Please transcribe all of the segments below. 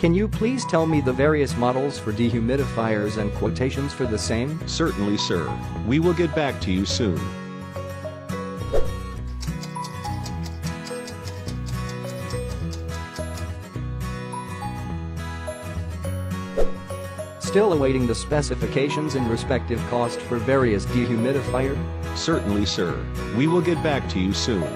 Can you please tell me the various models for dehumidifiers and quotations for the same? Certainly, sir. We will get back to you soon. Still awaiting the specifications and respective cost for various dehumidifier? Certainly, sir. We will get back to you soon.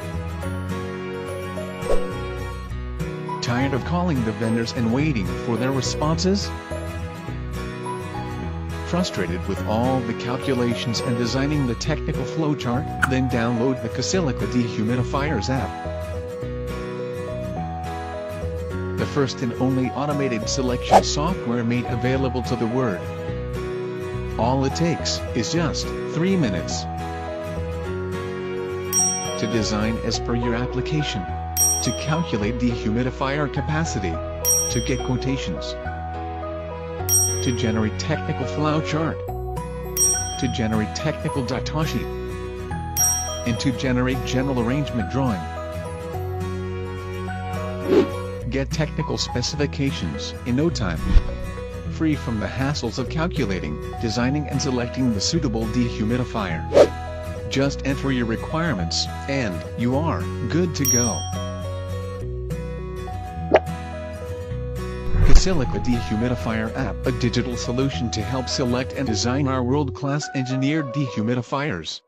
Tired of calling the vendors and waiting for their responses? Frustrated with all the calculations and designing the technical flowchart? Then download the Casilica Dehumidifiers app. The first and only automated selection software made available to the world. All it takes is just 3 minutes to design as per your application, to calculate dehumidifier capacity, to get quotations, to generate technical flowchart, to generate technical datasheet, and to generate general arrangement drawing. Get technical specifications in no time. Free from the hassles of calculating, designing and selecting the suitable dehumidifier. Just enter your requirements, and you are good to go. Casilica Dehumidifier App, a digital solution to help select and design our world-class engineered dehumidifiers.